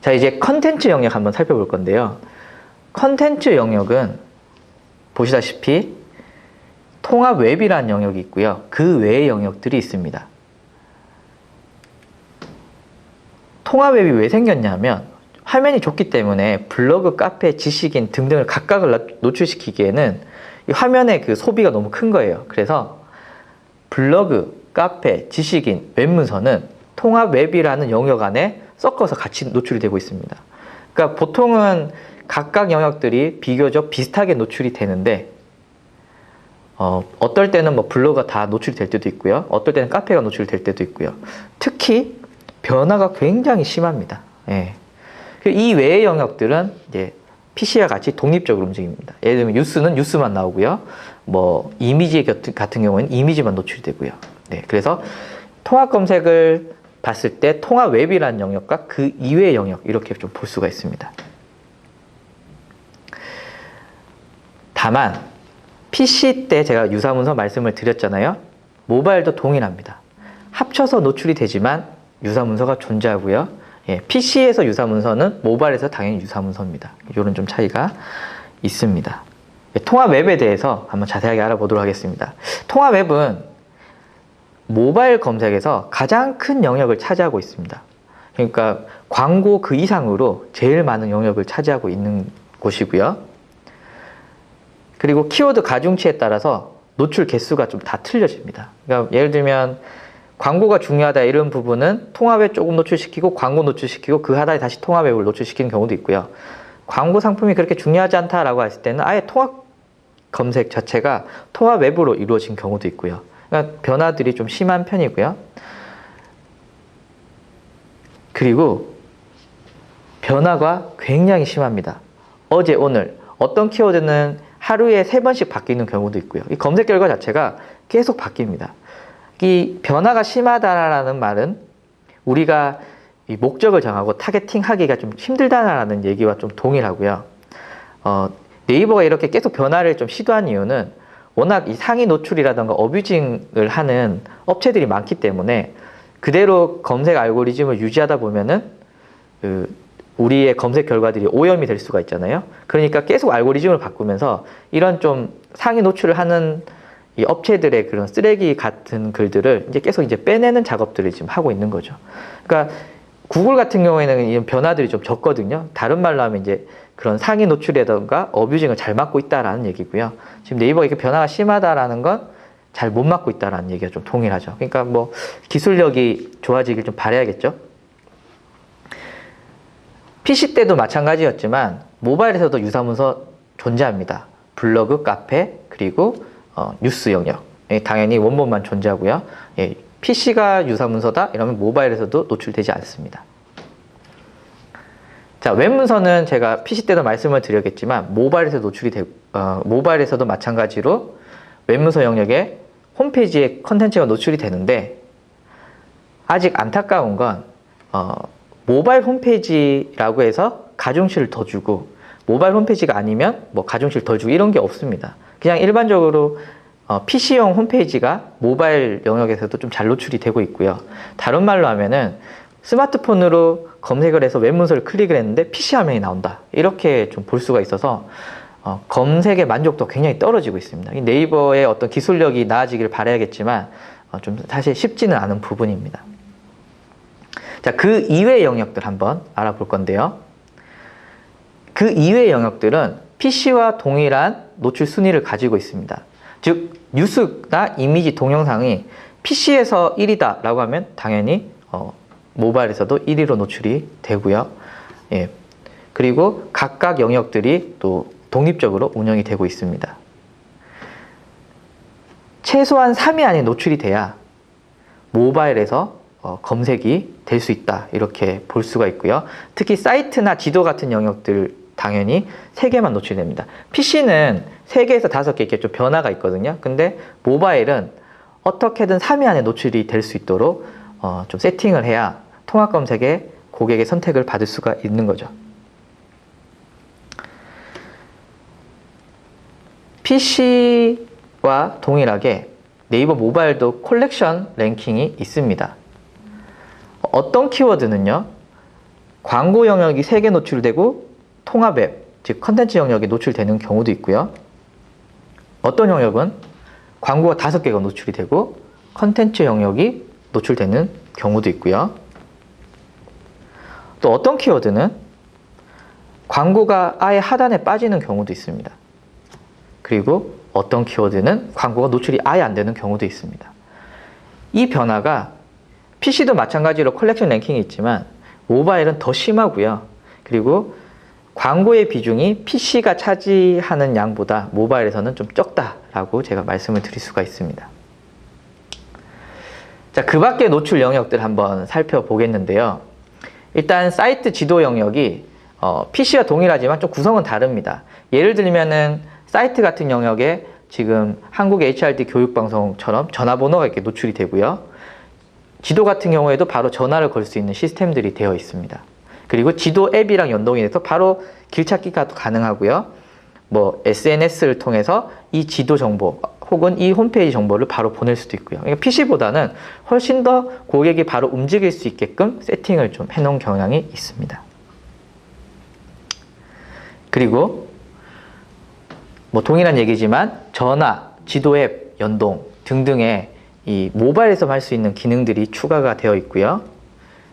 자, 이제 컨텐츠 영역 한번 살펴볼 건데요. 컨텐츠 영역은 보시다시피 통합 웹이라는 영역이 있고요. 그 외의 영역들이 있습니다. 통합 웹이 왜 생겼냐면 화면이 좁기 때문에 블로그, 카페, 지식인 등등을 각각을 노출시키기에는 이 화면의 그 소비가 너무 큰 거예요. 그래서 블로그, 카페, 지식인, 웹문서는 통합 웹이라는 영역 안에 섞어서 같이 노출이 되고 있습니다. 그러니까 보통은 각각 영역들이 비교적 비슷하게 노출이 되는데 어떨 때는 뭐 블로그가 다 노출이 될 때도 있고요. 어떨 때는 카페가 노출이 될 때도 있고요. 특히 변화가 굉장히 심합니다. 예. 이 외의 영역들은 이제 PC와 같이 독립적으로 움직입니다. 예를 들면 뉴스는 뉴스만 나오고요. 뭐 이미지 같은 경우에는 이미지만 노출이 되고요. 네, 그래서 통합 검색을 봤을 때 통합 웹이라는 영역과 그 이외의 영역 이렇게 좀 볼 수가 있습니다. 다만 PC 때 제가 유사문서 말씀을 드렸잖아요. 모바일도 동일합니다. 합쳐서 노출이 되지만 유사문서가 존재하고요. 예, PC에서 유사문서는 모바일에서 당연히 유사문서입니다. 이런 좀 차이가 있습니다. 예, 통합 웹에 대해서 한번 자세하게 알아보도록 하겠습니다. 통합 웹은 모바일 검색에서 가장 큰 영역을 차지하고 있습니다. 그러니까 광고 그 이상으로 제일 많은 영역을 차지하고 있는 곳이고요. 그리고 키워드 가중치에 따라서 노출 개수가 좀 다 틀려집니다. 그러니까 예를 들면 광고가 중요하다 이런 부분은 통합에 조금 노출시키고 광고 노출시키고 그 하단에 다시 통합 웹을 노출시키는 경우도 있고요. 광고 상품이 그렇게 중요하지 않다라고 했을 때는 아예 통합 검색 자체가 통합 웹으로 이루어진 경우도 있고요. 그러니까 변화들이 좀 심한 편이고요. 그리고 변화가 굉장히 심합니다. 어제 오늘 어떤 키워드는 하루에 3번씩 바뀌는 경우도 있고요. 이 검색 결과 자체가 계속 바뀝니다. 이 변화가 심하다라는 말은 우리가 이 목적을 정하고 타겟팅 하기가 좀 힘들다라는 얘기와 좀 동일하고요. 네이버가 이렇게 계속 변화를 좀 시도한 이유는 워낙 이 상위 노출이라던가 어뷰징을 하는 업체들이 많기 때문에 그대로 검색 알고리즘을 유지하다 보면은 우리의 검색 결과들이 오염이 될 수가 있잖아요. 그러니까 계속 알고리즘을 바꾸면서 이런 좀 상위 노출을 하는 이 업체들의 그런 쓰레기 같은 글들을 이제 계속 이제 빼내는 작업들을 지금 하고 있는 거죠. 그러니까 구글 같은 경우에는 이런 변화들이 좀 적거든요. 다른 말로 하면 이제 그런 상위 노출이라던가 어뷰징을 잘 막고 있다라는 얘기고요. 지금 네이버가 이렇게 변화가 심하다라는 건 잘 못 막고 있다라는 얘기가 좀 동일하죠. 그러니까 뭐 기술력이 좋아지길 좀 바라야겠죠. PC 때도 마찬가지였지만 모바일에서도 유사문서 존재합니다. 블로그, 카페, 그리고 뉴스 영역. 당연히 원본만 존재하고요. PC가 유사문서다 이러면 모바일에서도 노출되지 않습니다. 자, 웹문서는 제가 PC 때도 말씀을 드렸겠지만 모바일에서 노출이 모바일에서도 마찬가지로 웹문서 영역에 홈페이지에 컨텐츠가 노출이 되는데 아직 안타까운 건 모바일 홈페이지라고 해서 가중치를 더 주고 모바일 홈페이지가 아니면 뭐 가중치를 더 주고 이런 게 없습니다. 그냥 일반적으로 PC용 홈페이지가 모바일 영역에서도 좀 잘 노출이 되고 있고요. 다른 말로 하면은 스마트폰으로 검색을 해서 웹문서를 클릭을 했는데 PC 화면이 나온다. 이렇게 좀 볼 수가 있어서 검색의 만족도가 굉장히 떨어지고 있습니다. 네이버의 어떤 기술력이 나아지길 바라야겠지만 좀 사실 쉽지는 않은 부분입니다. 자, 그 이외의 영역들 한번 알아볼 건데요. 그 이외의 영역들은 PC와 동일한 노출 순위를 가지고 있습니다. 즉, 뉴스나 이미지 동영상이 PC에서 1위다 라고 하면 당연히 모바일에서도 1위로 노출이 되고요. 예. 그리고 각각 영역들이 또 독립적으로 운영이 되고 있습니다. 최소한 3위 안에 노출이 돼야 모바일에서 검색이 될 수 있다 이렇게 볼 수가 있고요. 특히 사이트나 지도 같은 영역들 당연히 3개만 노출됩니다. PC는 3개에서 5개 이렇게 좀 변화가 있거든요. 근데 모바일은 어떻게든 3위 안에 노출이 될 수 있도록 좀 세팅을 해야 통합 검색에 고객의 선택을 받을 수가 있는 거죠. PC와 동일하게 네이버 모바일도 콜렉션 랭킹이 있습니다. 어떤 키워드는요, 광고 영역이 3개 노출되고 통합 앱, 즉 컨텐츠 영역이 노출되는 경우도 있고요. 어떤 영역은 광고가 5개가 노출이 되고 컨텐츠 영역이 노출되는 경우도 있고요. 또 어떤 키워드는 광고가 아예 하단에 빠지는 경우도 있습니다. 그리고 어떤 키워드는 광고가 노출이 아예 안 되는 경우도 있습니다. 이 변화가 PC도 마찬가지로 컬렉션 랭킹이 있지만 모바일은 더 심하고요. 그리고 광고의 비중이 PC가 차지하는 양보다 모바일에서는 좀 적다라고 제가 말씀을 드릴 수가 있습니다. 자, 그 밖의 노출 영역들 한번 살펴보겠는데요. 일단 사이트 지도 영역이 PC와 동일하지만 좀 구성은 다릅니다. 예를 들면은 사이트 같은 영역에 지금 한국 HRD 교육방송처럼 전화번호가 이렇게 노출이 되고요. 지도 같은 경우에도 바로 전화를 걸 수 있는 시스템들이 되어 있습니다. 그리고 지도 앱이랑 연동이 돼서 바로 길찾기가 가능하고요. 뭐 SNS를 통해서 이 지도 정보 혹은 이 홈페이지 정보를 바로 보낼 수도 있고요. 그러니까 PC보다는 훨씬 더 고객이 바로 움직일 수 있게끔 세팅을 좀 해놓은 경향이 있습니다. 그리고 뭐 동일한 얘기지만 전화, 지도 앱 연동 등등의 이 모바일에서 할 수 있는 기능들이 추가가 되어 있고요.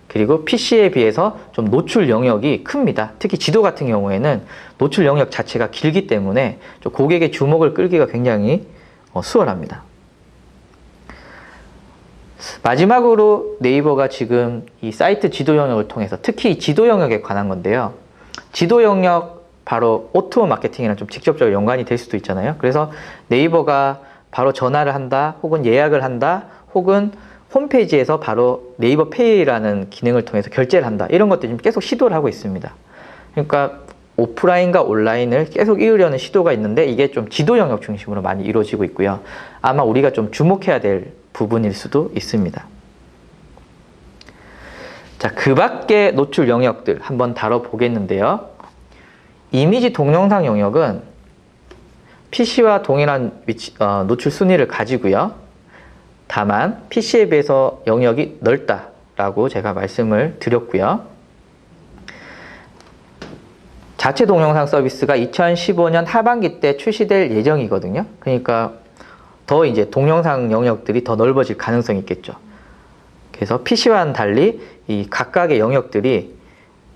그리고 PC에 비해서 좀 노출 영역이 큽니다. 특히 지도 같은 경우에는 노출 영역 자체가 길기 때문에 좀 고객의 주목을 끌기가 굉장히 수월합니다. 마지막으로 네이버가 지금 이 사이트 지도 영역을 통해서 특히 이 지도 영역에 관한 건데요. 지도 영역 바로 오토 마케팅이랑 좀 직접적으로 연관이 될 수도 있잖아요. 그래서 네이버가 바로 전화를 한다, 혹은 예약을 한다, 혹은 홈페이지에서 바로 네이버 페이라는 기능을 통해서 결제를 한다. 이런 것들이 지금 계속 시도를 하고 있습니다. 그러니까 오프라인과 온라인을 계속 이으려는 시도가 있는데 이게 좀 지도 영역 중심으로 많이 이루어지고 있고요. 아마 우리가 좀 주목해야 될 부분일 수도 있습니다. 자, 그 밖의 노출 영역들 한번 다뤄보겠는데요. 이미지 동영상 영역은 PC와 동일한 노출 순위를 가지고요. 다만 PC에 비해서 영역이 넓다라고 제가 말씀을 드렸고요. 자체 동영상 서비스가 2015년 하반기 때 출시될 예정이거든요. 그러니까 더 이제 동영상 영역들이 더 넓어질 가능성이 있겠죠. 그래서 PC와는 달리 이 각각의 영역들이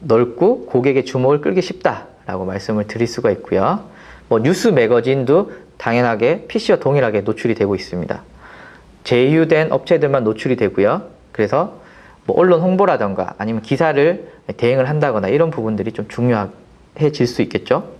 넓고 고객의 주목을 끌기 쉽다라고 말씀을 드릴 수가 있고요. 뭐 뉴스 매거진도 당연하게 PC와 동일하게 노출이 되고 있습니다. 제휴된 업체들만 노출이 되고요. 그래서 뭐 언론 홍보라던가 아니면 기사를 대행을 한다거나 이런 부분들이 좀 중요해질 수 있겠죠.